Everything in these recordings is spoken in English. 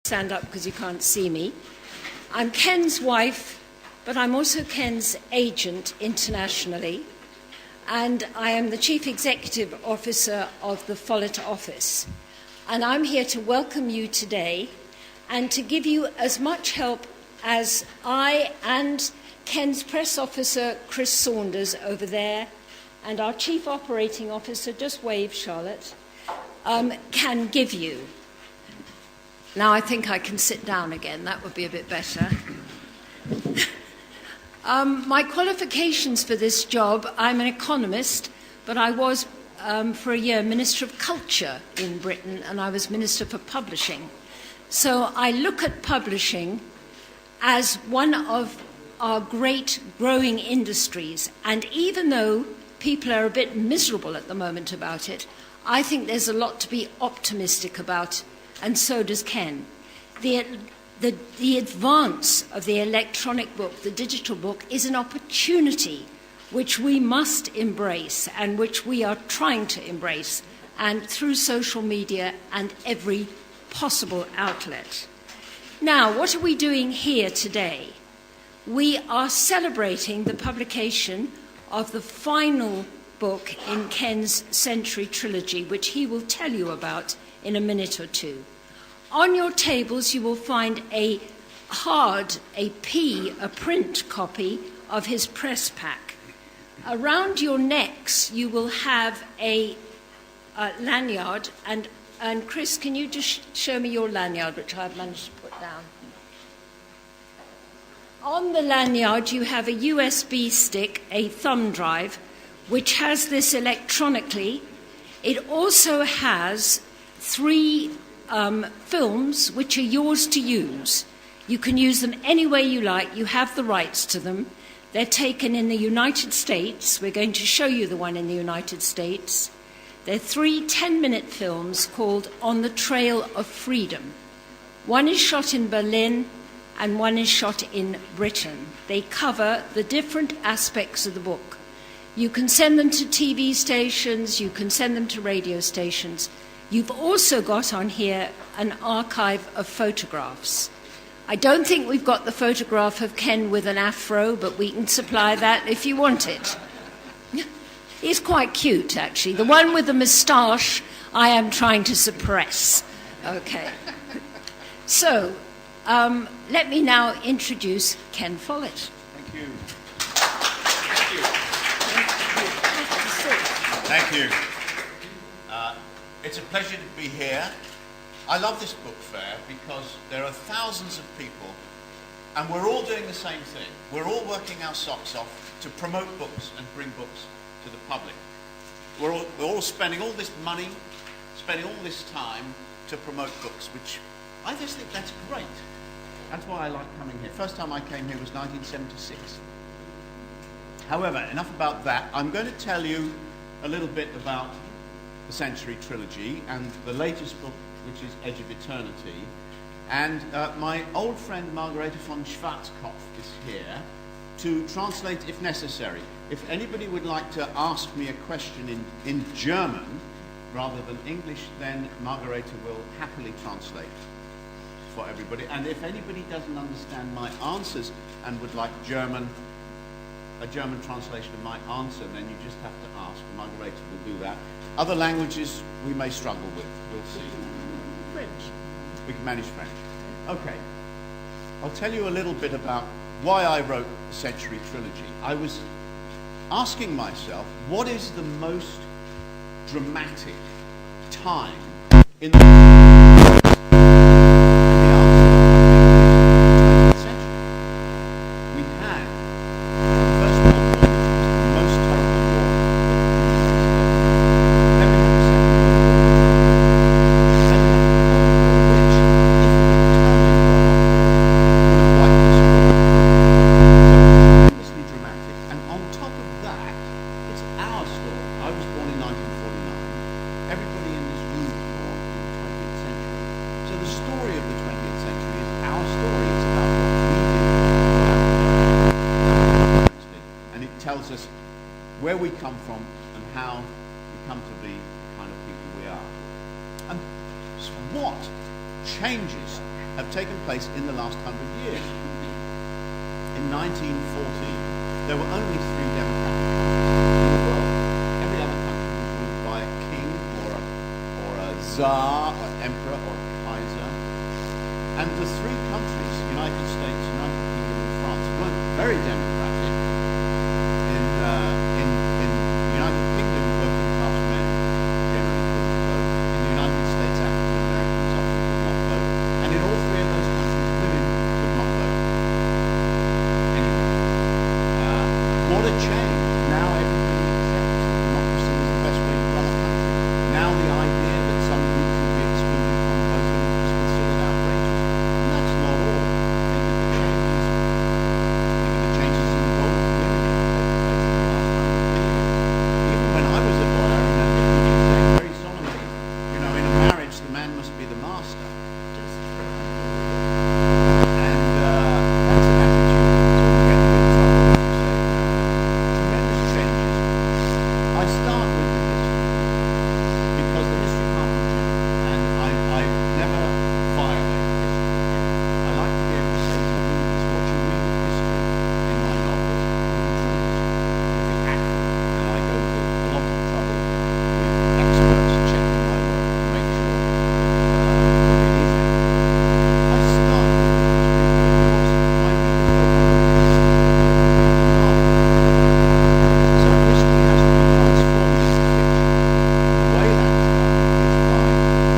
Stand up because you can't see me. I'm Ken's wife, but I'm also Ken's agent internationally, and I am the Chief Executive Officer of the Follett office. And I'm here to welcome you today and to give you as much help as I and Ken's press officer, Chris Saunders, over there, and our Chief Operating Officer, just wave, Charlotte, can give you. Now I think I can sit down again. That would be a bit better. My qualifications for this job, I'm an economist, but I was for a year Minister of Culture in Britain, and I was Minister for Publishing. So I look at publishing as one of our great growing industries, and even though people are a bit miserable at the moment about it, I think there's a lot to be optimistic about, and so does Ken. The advance of the electronic book, the digital book, is an opportunity which we must embrace and which we are trying to embrace, and through social media and every possible outlet. Now, what are we doing here today? We are celebrating the publication of the final book in Ken's Century Trilogy, which he will tell you about in a minute or two. On your tables, you will find a print copy of his press pack. Around your necks, you will have a lanyard, and Chris, can you just show me your lanyard, which I've managed to put down? On the lanyard, you have a USB stick, a thumb drive, which has this electronically. It also has 3 films which are yours to use. You can use them any way you like. You have the rights to them. They're taken in the United States. We're going to show you the one in the United States. They're 3 10-minute films called On the Trail of Freedom. One is shot in Berlin and one is shot in Britain. They cover the different aspects of the book. You can send them to TV stations, you can send them to radio stations. You've also got on here an archive of photographs. I don't think we've got the photograph of Ken with an afro, but we can supply that if you want it. He's quite cute, actually. The one with the moustache, I am trying to suppress. Okay. So, let me now introduce Ken Follett. Thank you. Thank you. It's a pleasure to be here. I love this book fair because there are thousands of people and we're all doing the same thing. We're all working our socks off to promote books and bring books to the public. We're all spending all this money, spending all this time to promote books, which I just think that's great. That's why I like coming here. First time I came here was 1976. However, enough about that. I'm going to tell you a little bit about the Century Trilogy and the latest book, which is Edge of Eternity. And my old friend Margarete von Schwarzkopf is here to translate if necessary. If anybody would like to ask me a question in German rather than English, then Margarete will happily translate for everybody. And if anybody doesn't understand my answers and would like a German translation of my answer, then you just have to ask. Margarete will do that. Other languages we may struggle with. We'll see. French. We can manage French. Okay. I'll tell you a little bit about why I wrote the Century Trilogy. I was asking myself, what is the most dramatic time in the tells us where we come from and how we come to be the kind of people we are. And what changes have taken place in the last 100 years. In 1914, there were only 3 democratic countries in the world. Every other country was ruled by a king or a czar, or emperor, or a kaiser. And the 3 countries, United States, United Kingdom, and France, weren't very democratic. In the United Kingdom, working class men generally couldn't vote. In the United States, African Americans often could not vote. And in all 3 of those countries, women could not vote. Anyway, what a change. Now everybody accepts that democracy is the best way to run a country. Now the idea that some group should be excluded from voting is considered outrageous. And that's not all. Think of the changes in the role of women in the last 100 years. Even when I was a boy, I remember people saying very solemnly, in a marriage the man must be the master. And that's an attitude that's all getting in trouble, as you say. Tremendous changes. I start with the history, because the history can't be changed, and I never violate history. I like to be able to say to readers, what you read of history in my novels will be true. Will be accurate. And I go to a lot of trouble with experts checking my work to make sure that it is accurate. I start with history because my readers don't want to read history. So history has to be transformed into fiction. And the way that's done is by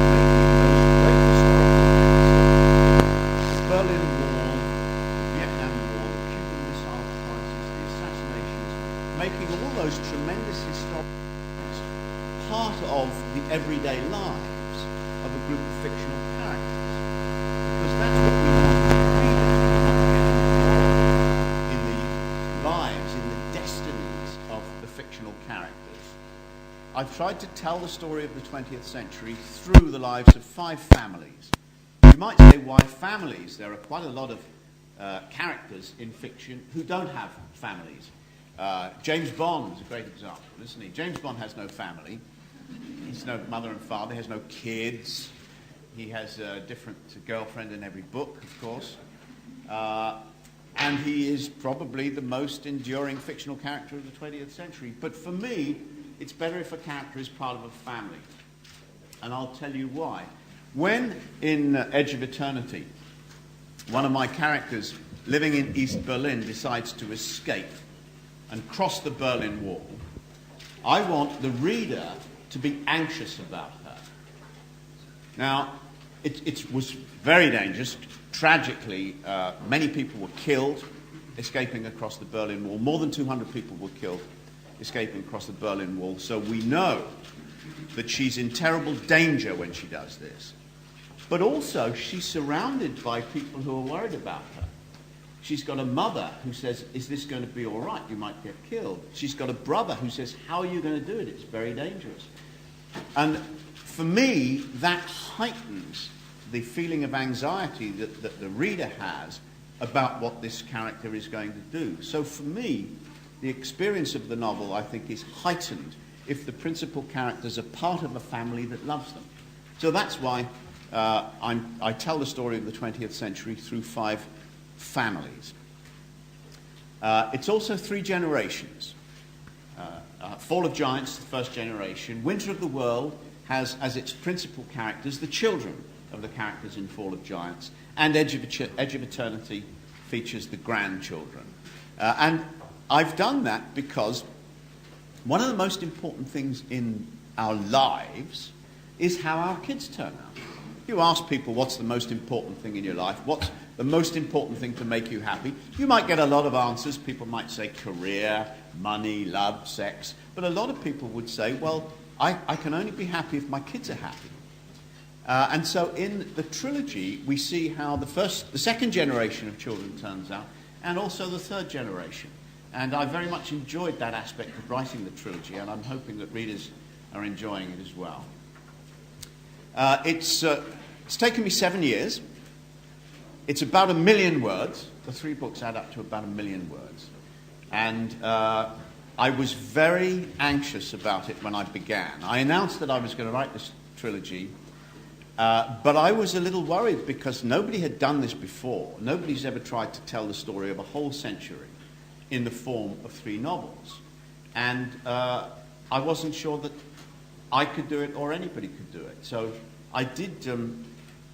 making those great historical events, the Berlin Wall, the Vietnam War, the Cuban Missile Crisis, the assassinations, making all those tremendous historical events part of the everyday lives of a group of fictional characters. Because that's what we want as readers. We want to get involved in the lives, in the destinies of the fictional characters. I've tried to tell the story of the 20th century through the lives of 5 families. You might say, why families? There are quite a lot of characters in fiction who don't have families. James Bond is a great example, isn't he? James Bond has no family. He's no mother and father. He has no kids. He has a different girlfriend in every book, of course. And he is probably the most enduring fictional character of the 20th century. But for me, it's better if a character is part of a family. And I'll tell you why. When, in Edge of Eternity, one of my characters living in East Berlin decides to escape and cross the Berlin Wall, I want the reader to be anxious about her. Now, it was very dangerous. Tragically, many people were killed escaping across the Berlin Wall. More than 200 people were killed escaping across the Berlin Wall. So we know that she's in terrible danger when she does this. But also, she's surrounded by people who are worried about her. She's got a mother who says, is this going to be all right? You might get killed. She's got a brother who says, how are you going to do it? It's very dangerous. And for me, that heightens the feeling of anxiety that the reader has about what this character is going to do. So for me, the experience of the novel, I think, is heightened if the principal characters are part of a family that loves them. So that's why I tell the story of the 20th century through 5 families. It's also 3 generations. Fall of Giants, the first generation. Winter of the World has as its principal characters the children of the characters in Fall of Giants. And Edge of Eternity features the grandchildren. And I've done that because one of the most important things in our lives is how our kids turn out. You ask people, what's the most important thing in your life? What's the most important thing to make you happy? You might get a lot of answers. People might say career, money, love, sex. But a lot of people would say, well, I can only be happy if my kids are happy. And so in the trilogy, we see how the second generation of children turns out, and also the third generation. And I very much enjoyed that aspect of writing the trilogy, and I'm hoping that readers are enjoying it as well. It's taken me 7 years. It's about 1 million words. The 3 books add up to about 1 million words. And I was very anxious about it when I began. I announced that I was going to write this trilogy But I was a little worried because nobody had done this before. Nobody's ever tried to tell the story of a whole century in the form of 3 novels. And I wasn't sure that I could do it or anybody could do it. So I did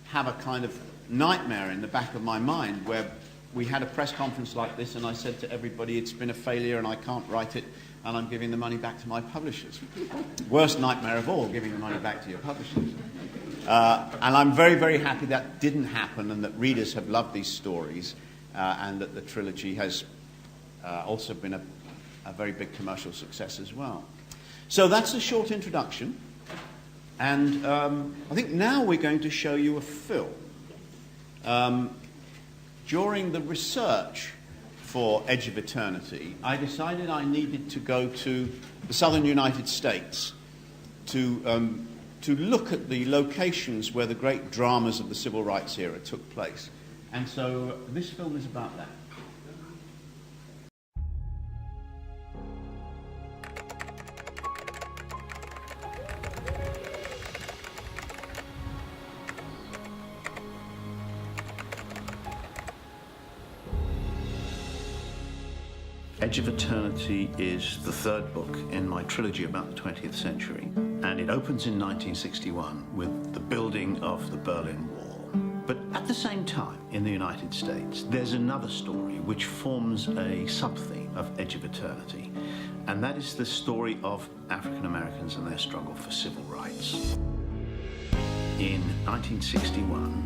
have a kind of nightmare in the back of my mind where we had a press conference like this and I said to everybody, it's been a failure and I can't write it and I'm giving the money back to my publishers. Worst nightmare of all, giving the money back to your publishers. And I'm very, very happy that didn't happen and that readers have loved these stories and that the trilogy has also been a very big commercial success as well. So that's a short introduction. And I think now we're going to show you a film. During the research for Edge of Eternity, I decided I needed to go to the southern United States to look at the locations where the great dramas of the civil rights era took place. And so this film is about that. Edge of Eternity is the 3rd book in my trilogy about the 20th century, and it opens in 1961 with the building of the Berlin Wall. But at the same time, in the United States, there's another story which forms a sub-theme of Edge of Eternity, and that is the story of African Americans and their struggle for civil rights. In 1961,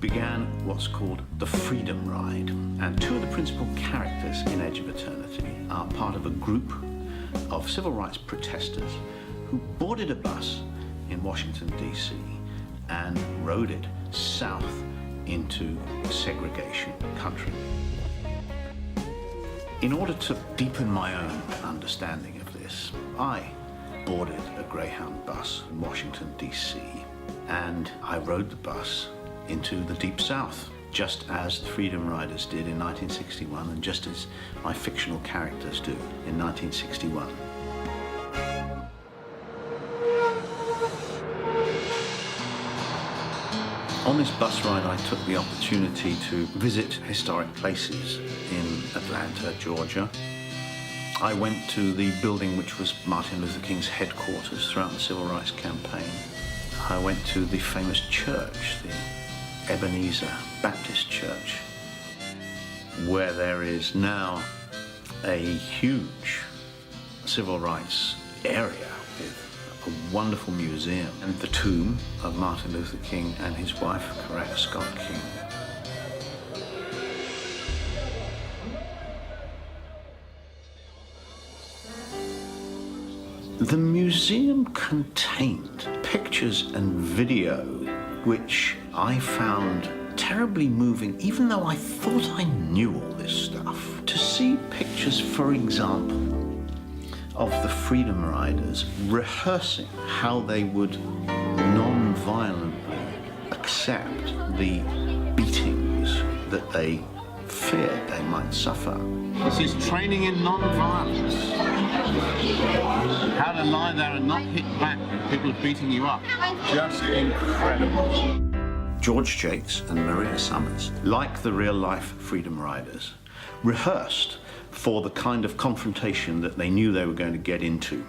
began what's called the Freedom Ride, and 2 of the principal characters in Edge of Eternity are part of a group of civil rights protesters who boarded a bus in Washington, D.C. and rode it south into segregation country. In order to deepen my own understanding of this, I boarded a Greyhound bus in Washington, D.C. and I rode the bus into the Deep South, just as the Freedom Riders did in 1961 and just as my fictional characters do in 1961. On this bus ride, I took the opportunity to visit historic places in Atlanta, Georgia. I went to the building which was Martin Luther King's headquarters throughout the Civil Rights campaign. I went to the famous church, the Ebenezer Baptist Church, where there is now a huge civil rights area with a wonderful museum and the tomb of Martin Luther King and his wife, Coretta Scott King. The museum contained pictures and video which I found terribly moving, even though I thought I knew all this stuff. To see pictures, for example, of the Freedom Riders rehearsing how they would non-violently accept the beatings that they feared they might suffer. This is training in non-violence. How to lie there and not hit back when people are beating you up. Just incredible. George Jakes and Maria Summers, like the real-life Freedom Riders, rehearsed for the kind of confrontation that they knew they were going to get into.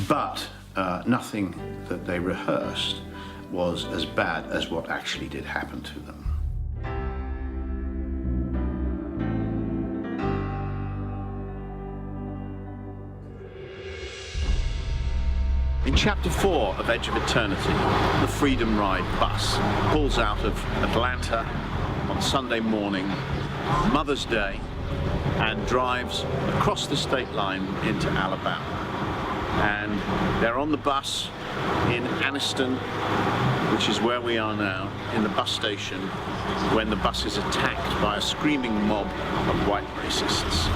But nothing that they rehearsed was as bad as what actually did happen to them. In Chapter 4 of Edge of Eternity, the Freedom Ride bus pulls out of Atlanta on Sunday morning, Mother's Day, and drives across the state line into Alabama. And they're on the bus in Anniston, which is where we are now, in the bus station, when the bus is attacked by a screaming mob of white racists.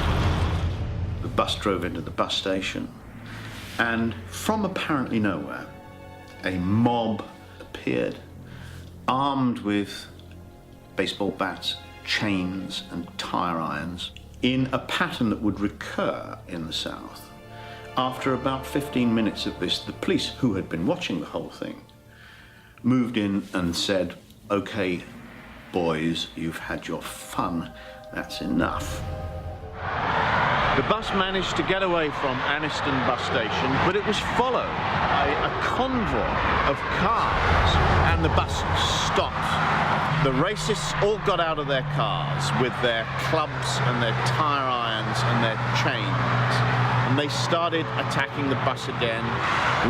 The bus drove into the bus station, and from apparently nowhere, a mob appeared, armed with baseball bats, chains, and tire irons, in a pattern that would recur in the South. After about 15 minutes of this, the police, who had been watching the whole thing, moved in and said, "Okay, boys, you've had your fun, that's enough." The bus managed to get away from Aniston bus station, but it was followed by a convoy of cars, and the bus stopped. The racists all got out of their cars with their clubs and their tire irons and their chains, and they started attacking the bus again.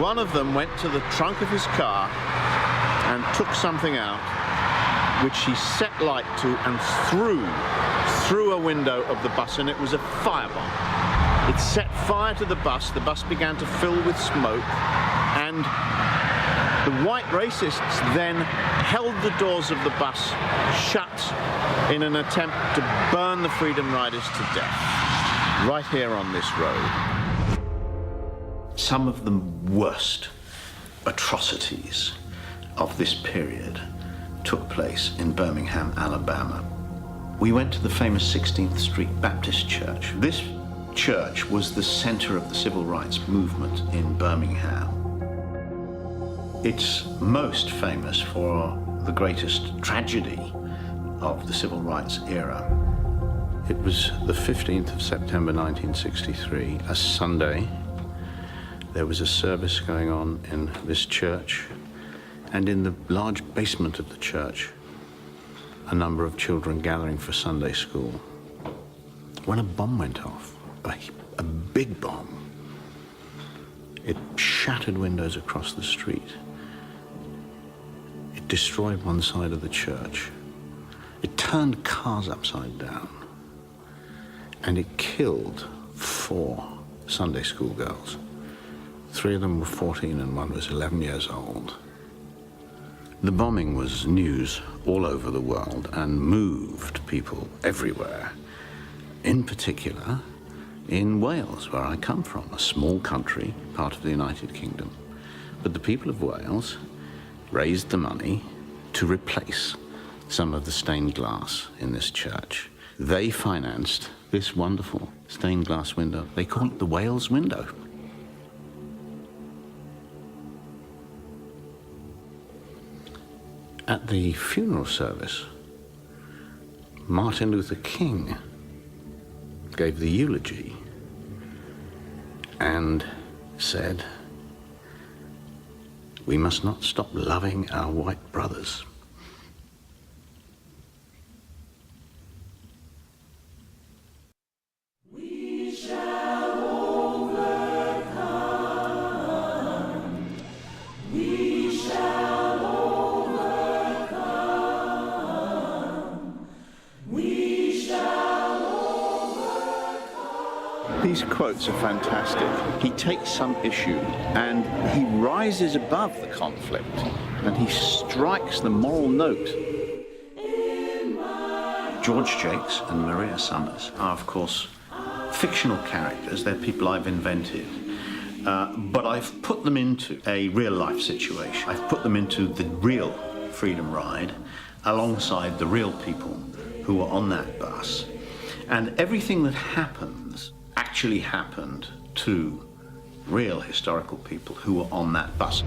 One of them went to the trunk of his car and took something out, which he set light to and threw through a window of the bus, and it was a firebomb. It set fire to the bus began to fill with smoke, and the white racists then held the doors of the bus shut in an attempt to burn the Freedom Riders to death, right here on this road. Some of the worst atrocities of this period took place in Birmingham, Alabama. We went to the famous 16th Street Baptist Church. This church was the center of the civil rights movement in Birmingham. It's most famous for the greatest tragedy of the civil rights era. It was the 15th of September 1963, a Sunday. There was a service going on in this church, and in the large basement of the church, a number of children gathering for Sunday school, when a bomb went off, a big bomb. It shattered windows across the street. It destroyed one side of the church. It turned cars upside down. And it killed 4 Sunday school girls. 3 of them were 14 and 1 was 11 years old. The bombing was news all over the world and moved people everywhere. In particular, in Wales, where I come from, a small country, part of the United Kingdom. But the people of Wales raised the money to replace some of the stained glass in this church. They financed this wonderful stained glass window. They call it the Wales window. At the funeral service, Martin Luther King gave the eulogy and said, "We must not stop loving our white brothers." These quotes are fantastic. He takes some issue and he rises above the conflict and he strikes the moral note. George Jakes and Maria Summers are, of course, fictional characters. They're people I've invented. But I've put them into a real-life situation. I've put them into the real Freedom Ride alongside the real people who were on that bus. And everything that happens actually happened to real historical people who were on that bus.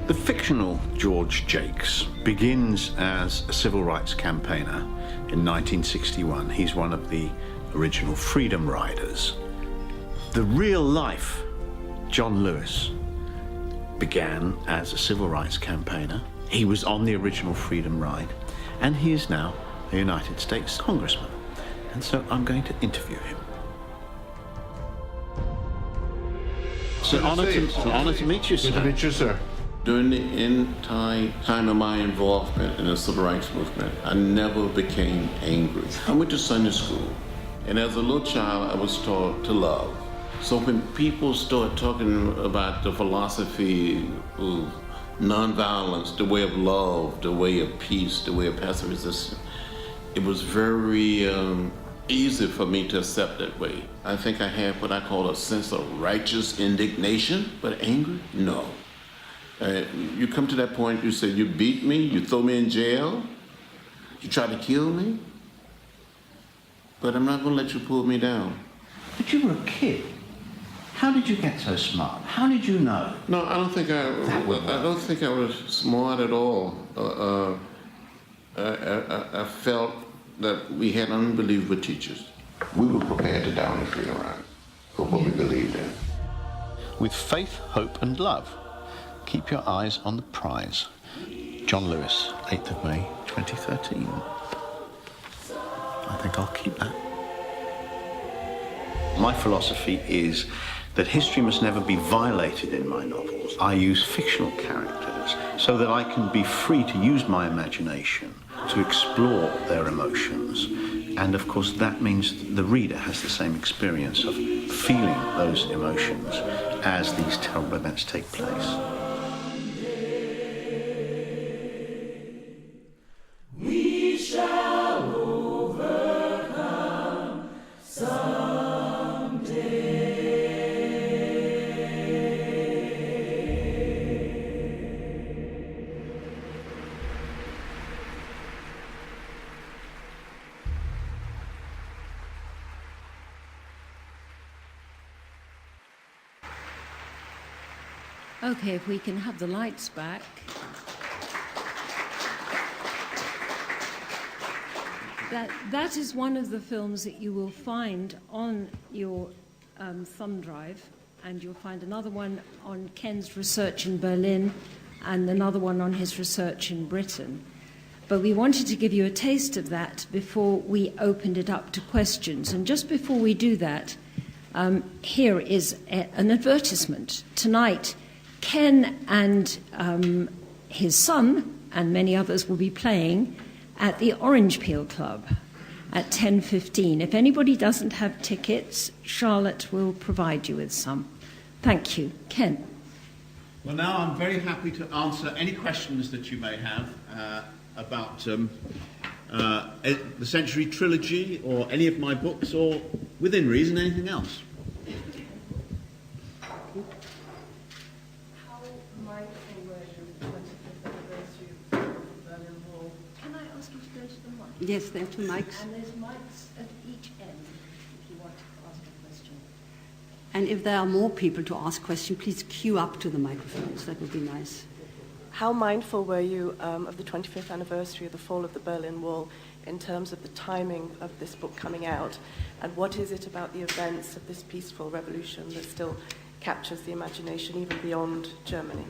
The fictional George Jakes begins as a civil rights campaigner in 1961. He's one of the original Freedom Riders. The real life John Lewis began as a civil rights campaigner. He was on the original Freedom Ride, and he is now a United States Congressman. And so I'm going to interview him. It's an honor to meet you, sir. Good to meet you, sir. During the entire time of my involvement in the civil rights movement, I never became angry. I went to Sunday school, and as a little child, I was taught to love. So when people start talking about the philosophy of nonviolence, the way of love, the way of peace, the way of passive resistance, it was very easy for me to accept that way. I think I had what I call a sense of righteous indignation, but angry? No. You come to that point, you say, you beat me, you throw me in jail, you try to kill me, but I'm not gonna let you pull me down. But you were a kid. How did you get so smart? How did you know? No, I don't think I was smart at all. I felt that we had unbelievable teachers. We were prepared to down the street around for what we believed in. With faith, hope and love, keep your eyes on the prize. John Lewis, 8th of May, 2013. I think I'll keep that. My philosophy is that history must never be violated in my novels. I use fictional characters so that I can be free to use my imagination to explore their emotions. And of course that means the reader has the same experience of feeling those emotions as these terrible events take place. We shall overcome someday. Okay, if we can have the lights back. That is one of the films that you will find on your thumb drive, and you'll find another one on Ken's research in Berlin and another one on his research in Britain. But we wanted to give you a taste of that before we opened it up to questions. And just before we do that, here is an advertisement. Tonight, Ken and his son and many others will be playing at the Orange Peel Club at 10:15. If anybody doesn't have tickets, Charlotte will provide you with some. Thank you. Ken. Well, now I'm very happy to answer any questions that you may have about the Century Trilogy or any of my books, or within reason anything else. How mindful were you of the 25th anniversary of the Berlin Wall? Can I ask you to go to the mic? Yes, there are two mics. And there's mics at each end if you want to ask a question. And if there are more people to ask questions, please queue up to the microphones. That would be nice. How mindful were you of the 25th anniversary of the fall of the Berlin Wall in terms of the timing of this book coming out? And what is it about the events of this peaceful revolution that still captures the imagination even beyond Germany?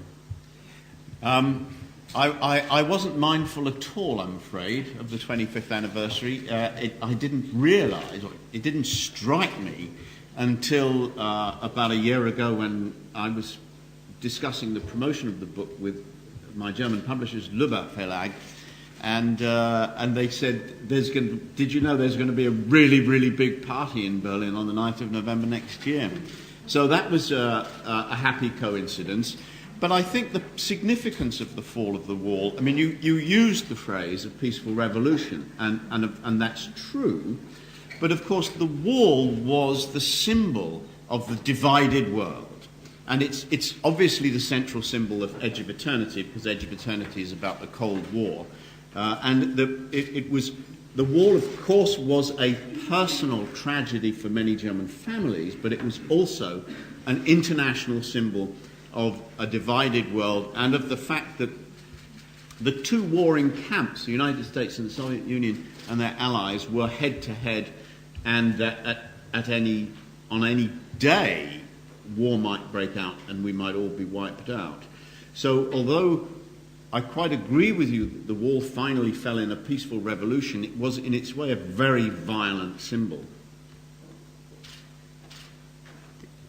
I wasn't mindful at all, I'm afraid, of the 25th anniversary. I didn't realise, or it didn't strike me until about a year ago when I was discussing the promotion of the book with my German publishers, Lübbe Verlag, and they said, did you know there's going to be a really, really big party in Berlin on the 9th of November next year? So that was a happy coincidence. But I think the significance of the fall of the wall, I mean, you used the phrase a peaceful revolution, and that's true. But of course, the wall was the symbol of the divided world. And it's obviously the central symbol of Edge of Eternity, because Edge of Eternity is about the Cold War. And the wall, of course, was a personal tragedy for many German families, but it was also an international symbol of a divided world and of the fact that the two warring camps, the United States and the Soviet Union and their allies, were head-to-head, and that on any day war might break out and we might all be wiped out. So although I quite agree with you that the wall finally fell in a peaceful revolution, it was in its way a very violent symbol.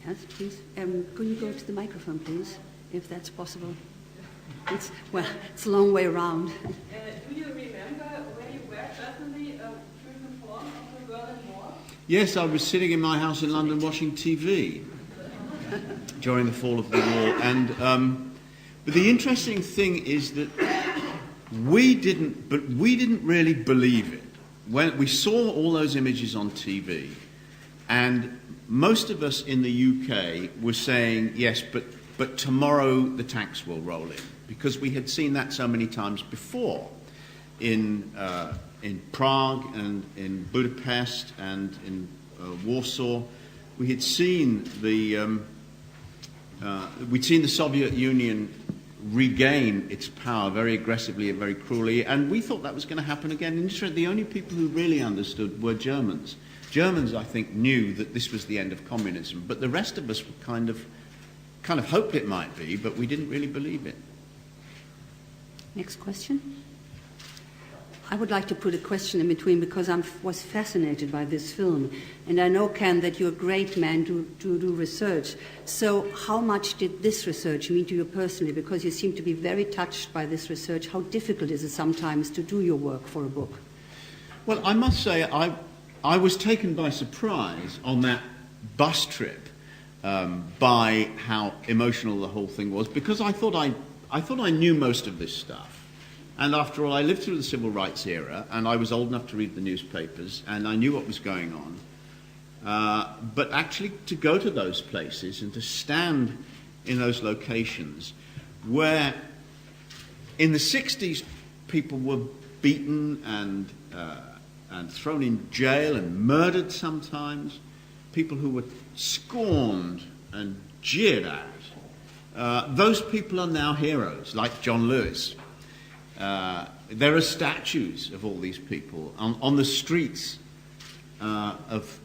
Yes, please. Could you go to the microphone, please, if that's possible? It's a long way around. Do you remember where you were personally during the fall of the Berlin Wall? Yes, I was sitting in my house in London watching TV during the fall of the wall, and but the interesting thing is that we didn't really believe it when we saw all those images on TV, and most of us in the UK were saying yes, but tomorrow the tanks will roll in, because we had seen that so many times before in Prague and in Budapest and in Warsaw. we had seen we'd seen the Soviet Union regain its power very aggressively and very cruelly, and we thought that was going to happen again. In Israel, the only people who really understood were Germans. Germans, I think, knew that this was the end of communism, but the rest of us were kind of hoped it might be, but we didn't really believe it. Next question. I would like to put a question in between because I was fascinated by this film. And I know, Ken, that you're a great man to do research. So how much did this research mean to you personally? Because you seem to be very touched by this research. How difficult is it sometimes to do your work for a book? Well, I must say I was taken by surprise on that bus trip by how emotional the whole thing was, because I thought I knew most of this stuff. And after all, I lived through the civil rights era, and I was old enough to read the newspapers, and I knew what was going on. But actually to go to those places and to stand in those locations where in the 60s people were beaten and thrown in jail and murdered sometimes, people who were scorned and jeered at, those people are now heroes, like John Lewis. There are statues of all these people on the streets of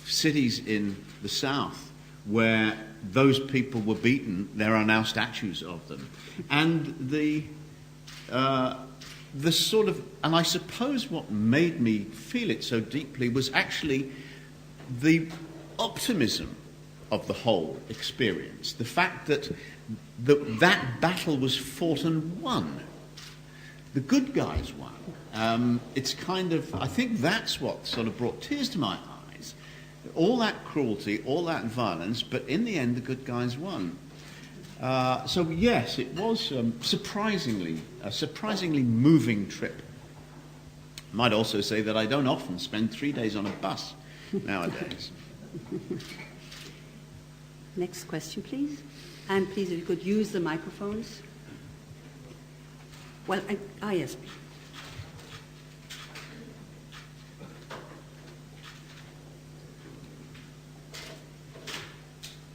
cities in the South where those people were beaten. There are now statues of them, and the sort of, and I suppose what made me feel it so deeply was actually the optimism of the whole experience, the fact that that battle was fought and won. The good guys won. It's kind of, I think that's what sort of brought tears to my eyes. All that cruelty, all that violence, but in the end the good guys won. So yes, it was a surprisingly moving trip. I might also say that I don't often spend 3 days on a bus nowadays. Next question, please. And please, if you could use the microphones. Well, yes.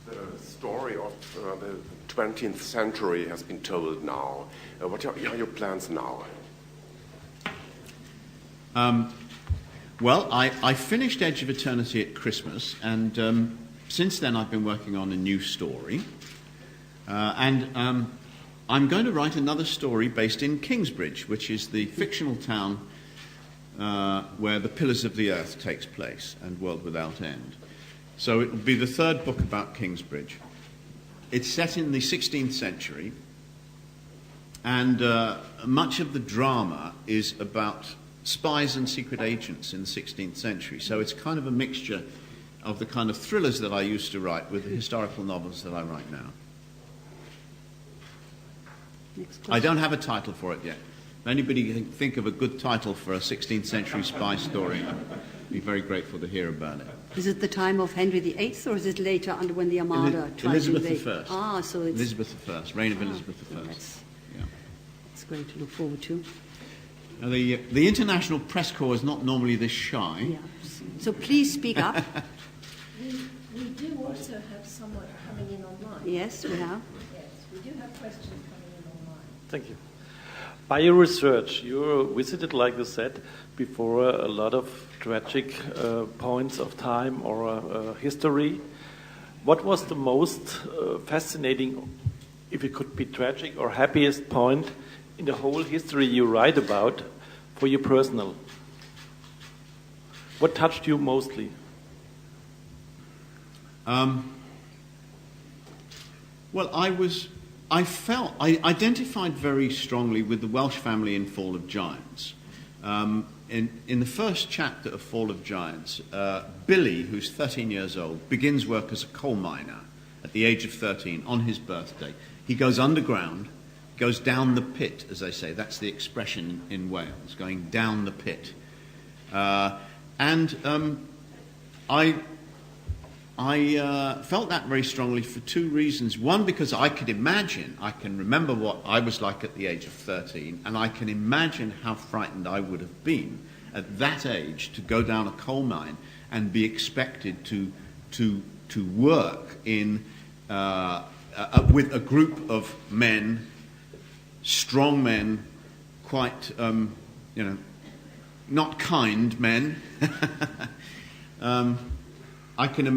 The story of the 20th century has been told now. What are your plans now? Well, I finished Edge of Eternity at Christmas, and since then I've been working on a new story. I'm going to write another story based in Kingsbridge, which is the fictional town where The Pillars of the Earth takes place and World Without End. So it will be the third book about Kingsbridge. It's set in the 16th century, and much of the drama is about spies and secret agents in the 16th century. So it's kind of a mixture of the kind of thrillers that I used to write with the historical novels that I write now. I don't have a title for it yet. If anybody can think of a good title for a 16th century spy story, I'd be very grateful to hear about it. Is it the time of Henry VIII, or is it later under when the Armada tried to invade? Elizabeth I. So it's Elizabeth I, reign of Elizabeth I. That's great to look forward to. Now, the international press corps is not normally this shy. Yeah. So please speak up. We do also have someone coming in online. Yes, we have. Yes, we do have questions coming in online. Thank you. By your research, you visited, like you said before, a lot of tragic points of time or history. What was the most fascinating, if it could be tragic or happiest point in the whole history you write about for you personal? What touched you mostly? Well, I identified very strongly with the Welsh family in Fall of Giants. In the first chapter of Fall of Giants, Billy, who's 13 years old, begins work as a coal miner at the age of 13 on his birthday. He goes underground, goes down the pit, as they say. That's the expression in Wales, going down the pit. I felt that very strongly for two reasons. One, because I can remember what I was like at the age of 13, and I can imagine how frightened I would have been at that age to go down a coal mine and be expected to to work in with a group of men, strong men, quite not kind men.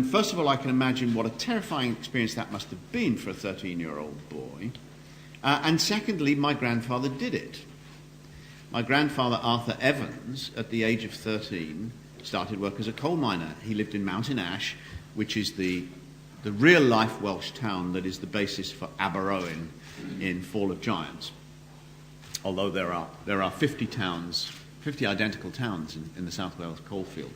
First of all, I can imagine what a terrifying experience that must have been for a 13-year-old boy. And secondly, my grandfather did it. My grandfather, Arthur Evans, at the age of 13, started work as a coal miner. He lived in Mountain Ash, which is the real-life Welsh town that is the basis for Aberowen in Fall of Giants. Although there are 50 identical towns in the South Wales coalfield.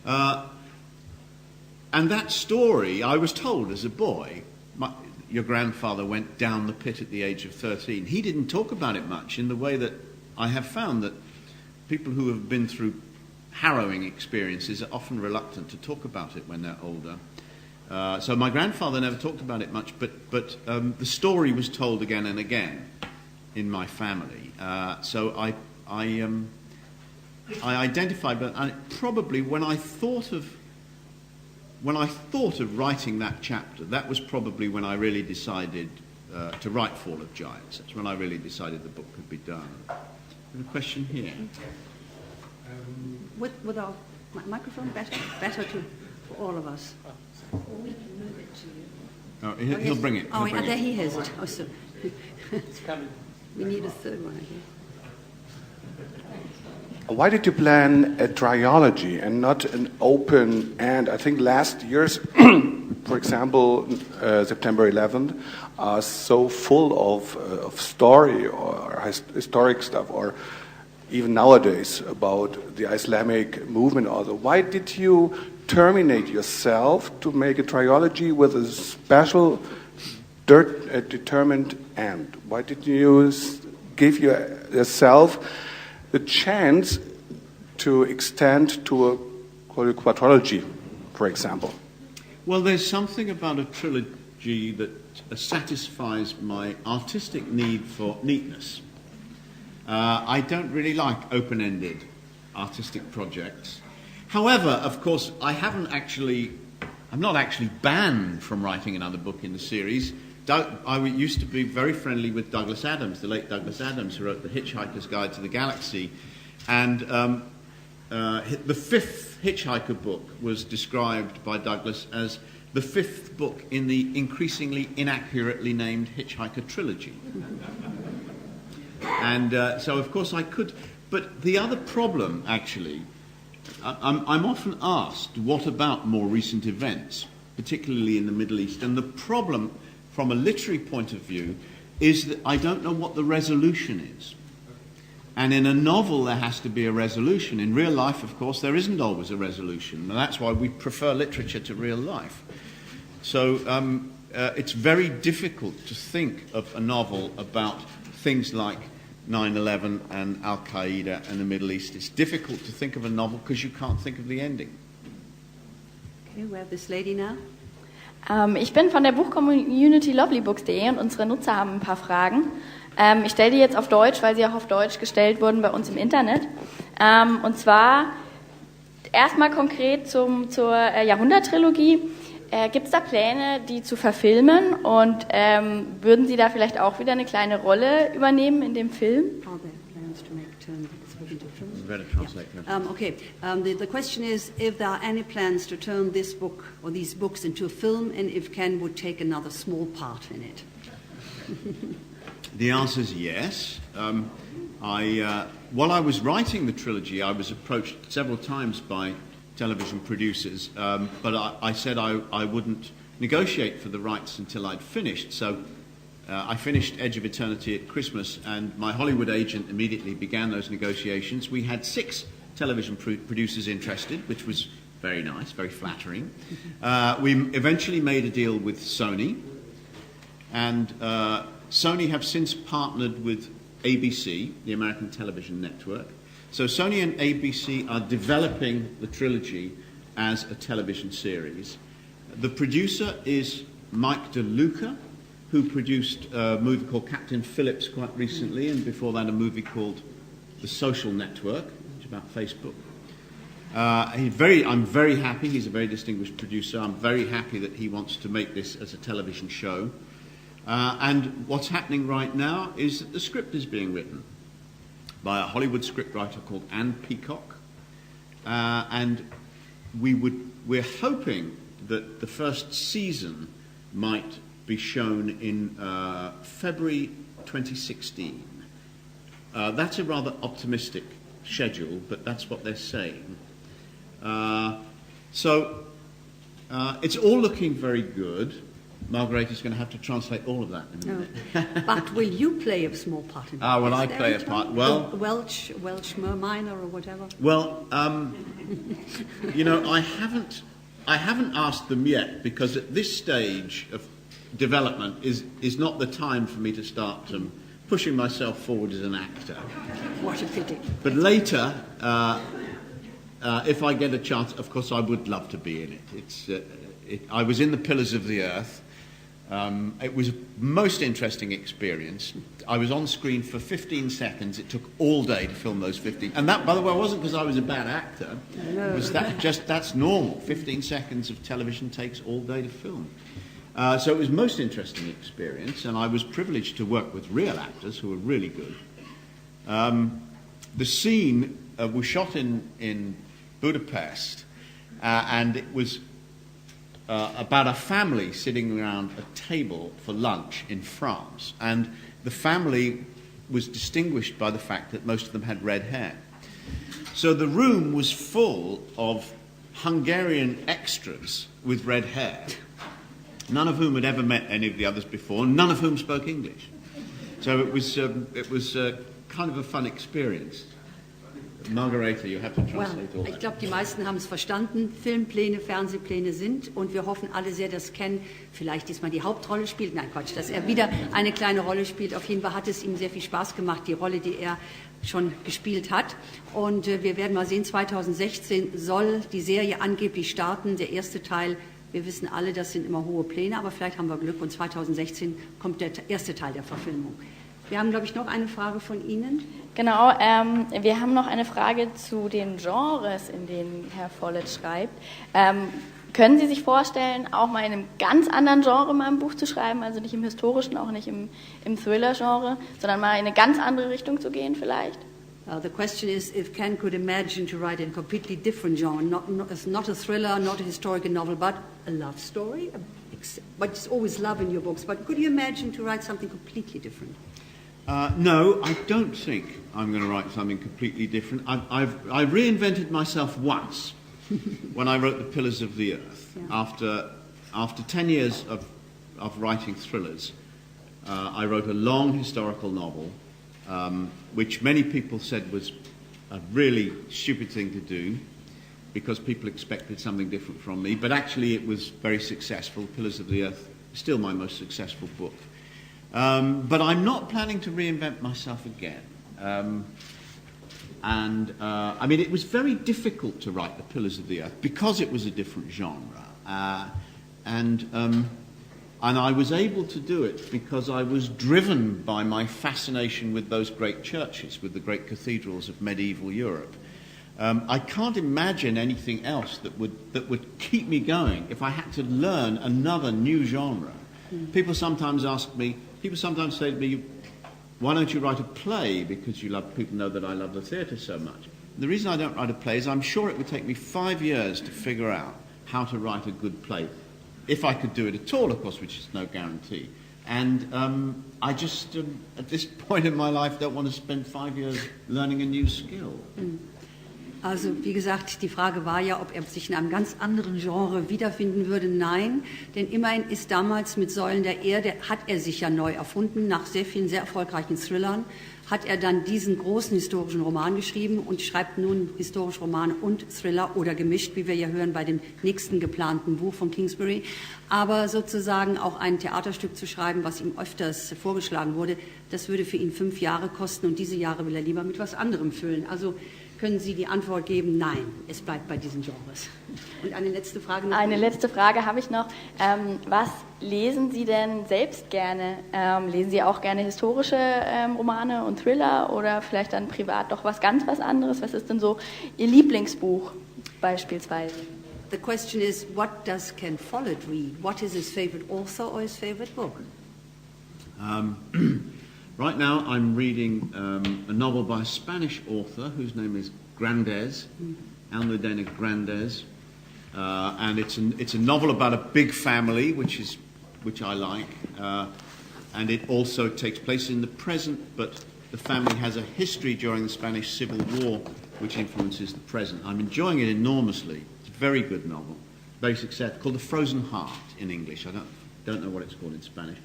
And that story, I was told as a boy, your grandfather went down the pit at the age of 13. He didn't talk about it much, in the way that I have found that people who have been through harrowing experiences are often reluctant to talk about it when they're older. So my grandfather never talked about it much, but the story was told again and again in my family. So I identified, but probably when I thought of writing that chapter, that was probably when I really decided to write Fall of Giants. That's when I really decided the book could be done. We have a question here. With our microphone, better for all of us. We can move it to you. He'll bring it. There he has it. Oh, so It's coming. we need a third one here. Why did you plan a trilogy and not an open end? I think last year's, for example, September 11th, are so full of story or historic stuff, or even nowadays about the Islamic movement also. Why did you terminate yourself to make a trilogy with a special determined end? Why did you give yourself the chance to extend to a quadrilogy, for example? Well, there's something about a trilogy that satisfies my artistic need for neatness. I don't really like open-ended artistic projects. However, of course, I'm not actually banned from writing another book in the series. I used to be very friendly with Douglas Adams, the late Douglas Adams, who wrote The Hitchhiker's Guide to the Galaxy. And the fifth Hitchhiker book was described by Douglas as the fifth book in the increasingly inaccurately named Hitchhiker trilogy. And so, of course, I could. But the other problem, actually, I'm often asked, what about more recent events, particularly in the Middle East? And the problem, from a literary point of view, is that I don't know what the resolution is. And in a novel, there has to be a resolution. In real life, of course, there isn't always a resolution. And that's why we prefer literature to real life. So it's very difficult to think of a novel about things like 9/11 and Al-Qaeda and the Middle East. It's difficult to think of a novel because you can't think of the ending. Okay, we have this lady now. Ich bin von der Buchcommunity lovelybooks.de und unsere Nutzer haben ein paar Fragen. Ich stelle die jetzt auf Deutsch, weil sie auch auf Deutsch gestellt wurden bei uns im Internet. Und zwar erstmal konkret zur Jahrhundertrilogie. Gibt es da Pläne, die zu verfilmen? Und würden Sie da vielleicht auch wieder eine kleine Rolle übernehmen in dem Film? The question is if there are any plans to turn this book or these books into a film, and if Ken would take another small part in it. The answer is yes. While I was writing the trilogy, I was approached several times by television producers, but I said I wouldn't negotiate for the rights until I'd finished. So I finished Edge of Eternity at Christmas, and my Hollywood agent immediately began those negotiations. We had 6 television producers interested, which was very nice, very flattering. We eventually made a deal with Sony, and Sony have since partnered with ABC, the American television network. So Sony and ABC are developing the trilogy as a television series. The producer is Mike DeLuca, who produced a movie called Captain Phillips quite recently, and before that a movie called The Social Network, which is about Facebook. I'm very happy. He's a very distinguished producer. I'm very happy that he wants to make this as a television show. And what's happening right now is that the script is being written by a Hollywood scriptwriter called Anne Peacock. And we're hoping that the first season might be shown in February 2016. That's a rather optimistic schedule, but that's what they're saying. So it's all looking very good. Margarete is going to have to translate all of that in a minute. But will you play a small part in it? Will I play a part? Well, Welsh minor or whatever. Well, you know, I haven't asked them yet, because at this stage of development is not the time for me to start pushing myself forward as an actor. What a pity. But later, if I get a chance, of course I would love to be in it. I was in The Pillars of the Earth. It was a most interesting experience. I was on screen for 15 seconds. It took all day to film those 15. And that, by the way, wasn't because I was a bad actor. No. It was that's normal. 15 seconds of television takes all day to film. So it was a most interesting experience, and I was privileged to work with real actors who were really good. The scene was shot in Budapest, and it was about a family sitting around a table for lunch in France, and the family was distinguished by the fact that most of them had red hair. So the room was full of Hungarian extras with red hair, none of whom had ever met any of the others before, none of whom spoke English. So it was kind of a fun experience. Margarete, you have to translate all that. Ich glaube, die meisten haben es verstanden. Filmpläne, Fernsehpläne sind, und wir hoffen alle sehr, dass Ken vielleicht diesmal die Hauptrolle spielt. Nein, Quatsch, dass er wieder eine kleine Rolle spielt. Auf jeden Fall hat es ihm sehr viel Spaß gemacht, die Rolle, die er schon gespielt hat. Und wir werden mal sehen, 2016 soll die Serie angeblich starten. Der erste Teil, wir wissen alle, das sind immer hohe Pläne, aber vielleicht haben wir Glück und 2016 kommt der erste Teil der Verfilmung. Wir haben, glaube ich, noch eine Frage von Ihnen. Genau, wir haben noch eine Frage zu den Genres, in denen Herr Follett schreibt. Können Sie sich vorstellen, auch mal in einem ganz anderen Genre mal ein Buch zu schreiben, also nicht im historischen, auch nicht im Thriller-Genre, sondern mal in eine ganz andere Richtung zu gehen vielleicht? The question is if Ken could imagine to write in a completely different genre, not a thriller, not a historical novel, but a love story. But it's always love in your books. But could you imagine to write something completely different? No, I don't think I'm going to write something completely different. I reinvented myself once when I wrote The Pillars of the Earth. Yeah. After 10 years of writing thrillers, I wrote a long historical novel, which many people said was a really stupid thing to do because people expected something different from me. But actually it was very successful. Pillars of the Earth is still my most successful book. But I'm not planning to reinvent myself again. I mean, it was very difficult to write The Pillars of the Earth because it was a different genre. And I was able to do it because I was driven by my fascination with those great churches, with the great cathedrals of medieval Europe. I can't imagine anything else that would keep me going if I had to learn another new genre. People sometimes say to me, why don't you write a play? Because people know that I love the theatre so much. The reason I don't write a play is I'm sure it would take me 5 years to figure out how to write a good play. If I could do it at all, of course, which is no guarantee. And I just, at this point in my life, don't want to spend 5 years learning a new skill. Also, wie gesagt, die Frage war ja, ob er sich in einem ganz anderen Genre wiederfinden würde. Nein, denn immerhin ist damals mit Säulen der Erde, hat er sich ja neu erfunden. Nach sehr vielen, sehr erfolgreichen Thrillern hat er dann diesen großen historischen Roman geschrieben und schreibt nun historische Romane und Thriller oder gemischt, wie wir ja hören bei dem nächsten geplanten Buch von Kingsbury. Aber sozusagen auch ein Theaterstück zu schreiben, was ihm öfters vorgeschlagen wurde, das würde für ihn 5 Jahre kosten und diese Jahre will er lieber mit was anderem füllen. Also können Sie die Antwort geben, nein, es bleibt bei diesen Genres. Und eine letzte Frage noch. Eine letzte Frage habe ich noch. Was lesen Sie denn selbst gerne? Lesen Sie auch gerne historische Romane und Thriller oder vielleicht dann privat doch was anderes? Was ist denn so Ihr Lieblingsbuch? beispielsweise. The question is, what does Ken Follett read? What is his favorite author or his favorite book? Right now I'm reading a novel by a Spanish author whose name is Grandes, Almudena Grandes, and it's a novel about a big family, which I like, and it also takes place in the present, but the family has a history during the Spanish Civil War which influences the present. I'm enjoying it enormously. It's a very good novel, very successful, called The Frozen Heart in English. I don't know what it's called in Spanish.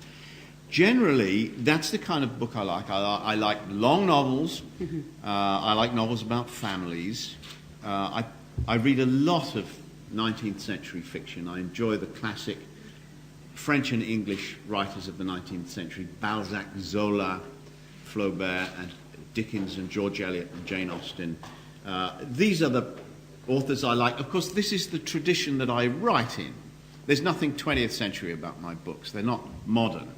Generally, that's the kind of book I like. I like long novels. I like novels about families. I read a lot of 19th century fiction. I enjoy the classic French and English writers of the 19th century, Balzac, Zola, Flaubert, and Dickens, and George Eliot, and Jane Austen. These are the authors I like. Of course, this is the tradition that I write in. There's nothing 20th century about my books. They're not modern.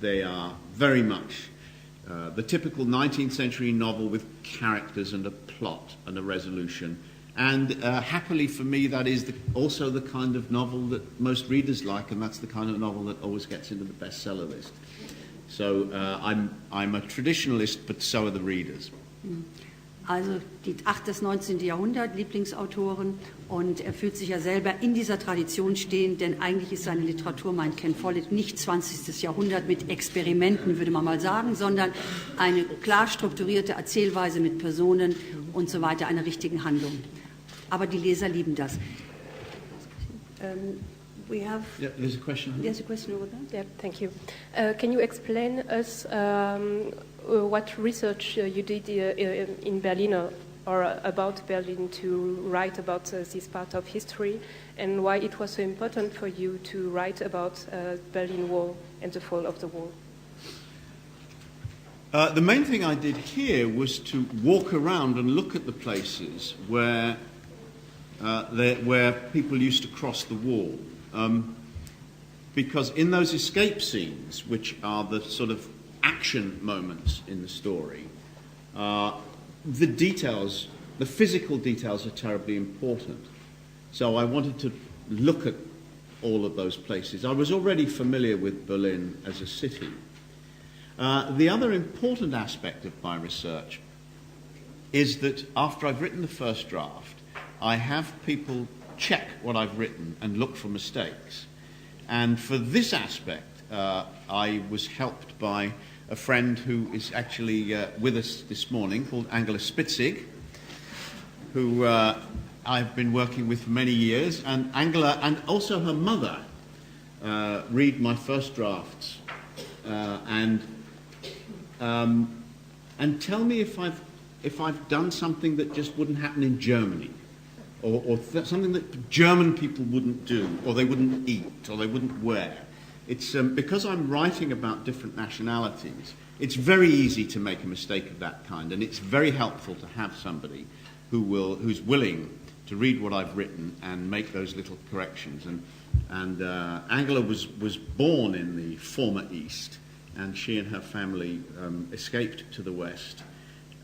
They are very much the typical 19th century novel with characters and a plot and a resolution. And happily for me, that is also the kind of novel that most readers like, and that's the kind of novel that always gets into the bestseller list. So I'm a traditionalist, but so are the readers. Also das 19. Jahrhundert, Lieblingsautoren, und er fühlt sich ja selber in dieser Tradition stehen, denn eigentlich ist seine Literatur, meint Ken Follett, nicht 20. Jahrhundert mit Experimenten, würde man mal sagen, sondern eine klar strukturierte Erzählweise mit Personen und so weiter, einer richtigen Handlung. Aber die Leser lieben das. We have... Yeah, there's a question. There's a question over there. Yeah, thank you. Can you explain us what research you did in Berlin or about Berlin to write about this part of history, and why it was so important for you to write about Berlin Wall and the fall of the wall? The main thing I did here was to walk around and look at the places where people used to cross the wall. Because in those escape scenes, which are the sort of action moments in the story, the details, the physical details are terribly important. So I wanted to look at all of those places. I was already familiar with Berlin as a city. The other important aspect of my research is that after I've written the first draft, I have people check what I've written and look for mistakes. And for this aspect, I was helped by a friend who is actually with us this morning, called Angela Spitzig, who I've been working with for many years. And Angela and also her mother read my first drafts and tell me if I've done something that just wouldn't happen in Germany. Or something that German people wouldn't do, or they wouldn't eat, or they wouldn't wear. It's because I'm writing about different nationalities, it's very easy to make a mistake of that kind, and it's very helpful to have somebody who's willing to read what I've written and make those little corrections. And Angela was born in the former East, and she and her family escaped to the West.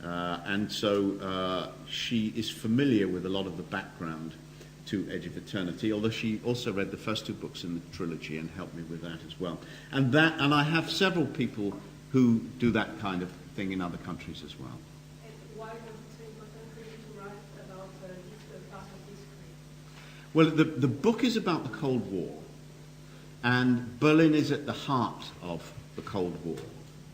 And so she is familiar with a lot of the background to Edge of Eternity, although she also read the first two books in the trilogy and helped me with that as well. And I have several people who do that kind of thing in other countries as well. And why was it so important for you to write about this part of history? Well, the book is about the Cold War, and Berlin is at the heart of the Cold War.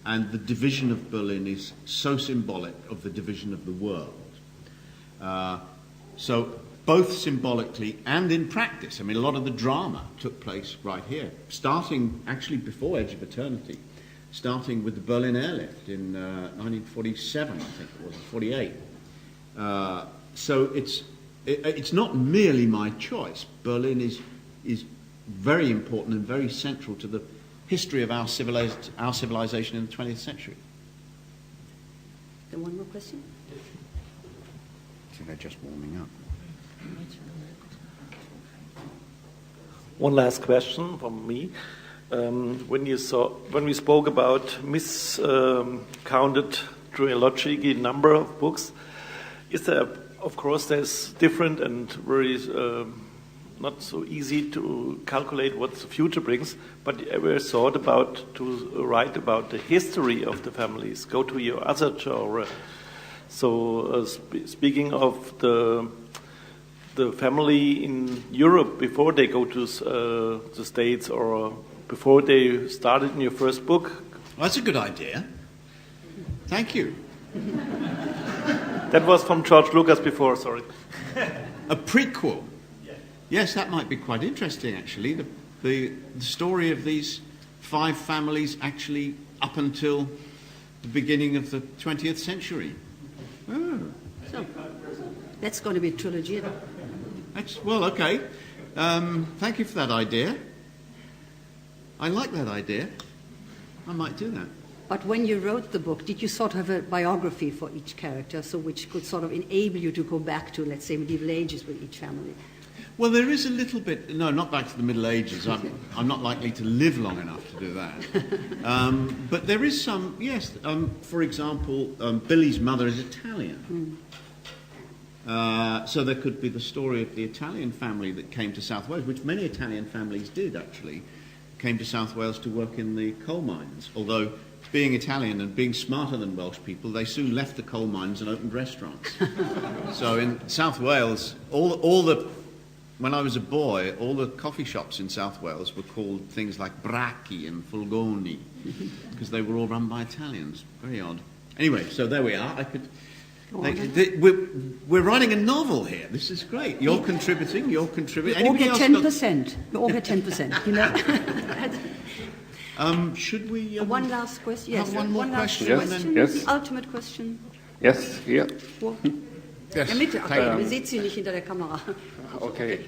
And the division of Berlin is so symbolic of the division of the world. So both symbolically and in practice. I mean, a lot of the drama took place right here, starting actually before Edge of Eternity, starting with the Berlin airlift in 1947, I think it was, 48. So it's not merely my choice. Berlin is very important and very central to the history of our civilization in the 20th century. Then one more question? I think they're just warming up. One last question from me. When we spoke about miscounted trilogy number of books, Is there, of course, there's different and very not so easy to calculate what the future brings, but ever thought about to write about the history of the families? Go to your other genre. So speaking of the family in Europe before they go to the States or before they started in your first book. Well, that's a good idea. Thank you. That was from George Lucas before, sorry. A prequel. Yes, that might be quite interesting, actually. The story of these 5 families actually up until the beginning of the 20th century. Oh. So, that's going to be a trilogy. Well, okay. Thank you for that idea. I like that idea. I might do that. But when you wrote the book, did you sort of have a biography for each character, so which could sort of enable you to go back to, let's say, medieval ages with each family? Well, there is a little bit. No, not back to the Middle Ages. I'm not likely to live long enough to do that. But there is some. Yes. For example, Billy's mother is Italian. So there could be the story of the Italian family that came to South Wales, which many Italian families did actually, came to South Wales to work in the coal mines. Although, being Italian and being smarter than Welsh people, they soon left the coal mines and opened restaurants. So in South Wales, when I was a boy, all the coffee shops in South Wales were called things like Bracchi and Fulgoni, because they were all run by Italians. Very odd. Anyway, so there we are. We're writing a novel here. This is great. You're contributing. We all get 10%. We all get 10%. You know. Should we? One last question. Yes. One more question. Yes. The ultimate question. Yes. Here. Yes. Wir sehen Sie nicht hinter der Kamera. Okay.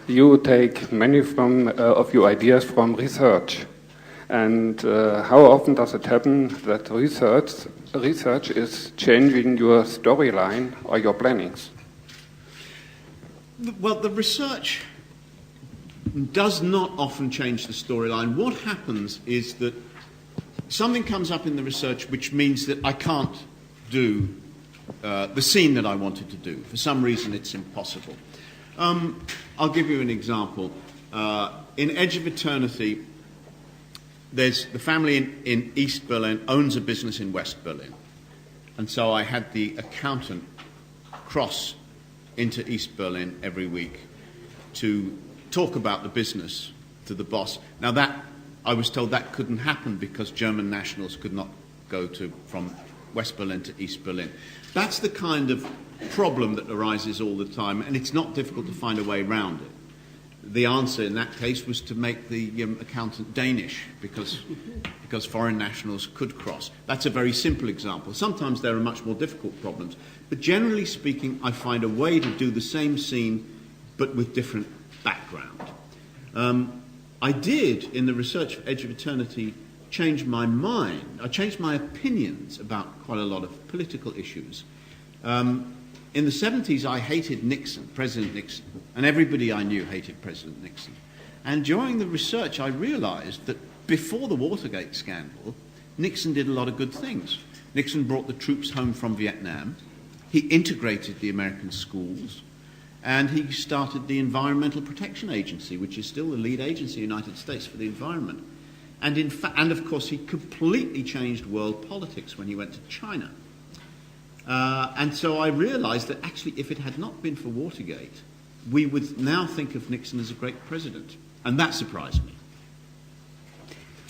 You take many of your ideas from research, and how often does it happen that research is changing your storyline or your plannings? Well, the research does not often change the storyline. What happens is that something comes up in the research which means that I can't do the scene that I wanted to do. For some reason, it's impossible. I'll give you an example. In Edge of Eternity, there's the family in East Berlin owns a business in West Berlin. And so I had the accountant cross into East Berlin every week to talk about the business to the boss. Now that, I was told that couldn't happen because German nationals could not go from West Berlin to East Berlin. That's the kind of problem that arises all the time, and it's not difficult to find a way around it. The answer in that case was to make the accountant Danish, because foreign nationals could cross. That's a very simple example. Sometimes there are much more difficult problems, but generally speaking, I find a way to do the same scene, but with different background. I did, in the research for Edge of Eternity, change my mind. I changed my opinions about quite a lot of political issues. In the 70s, I hated Nixon, President Nixon, and everybody I knew hated President Nixon. And during the research, I realized that before the Watergate scandal, Nixon did a lot of good things. Nixon brought the troops home from Vietnam. He integrated the American schools. And he started the Environmental Protection Agency, which is still the lead agency in the United States for the environment. And of course, he completely changed world politics when he went to China. And so I realized that actually, if it had not been for Watergate, we would now think of Nixon as a great president. And that surprised me.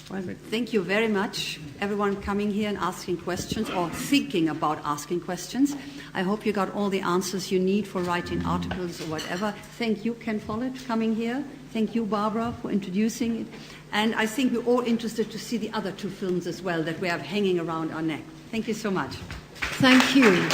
Well, thank you very much, everyone coming here and asking questions or thinking about asking questions. I hope you got all the answers you need for writing articles or whatever. Thank you, Ken Follett, coming here. Thank you, Barbara, for introducing it. And I think we're all interested to see the other 2 films as well that we have hanging around our neck. Thank you so much. Thank you.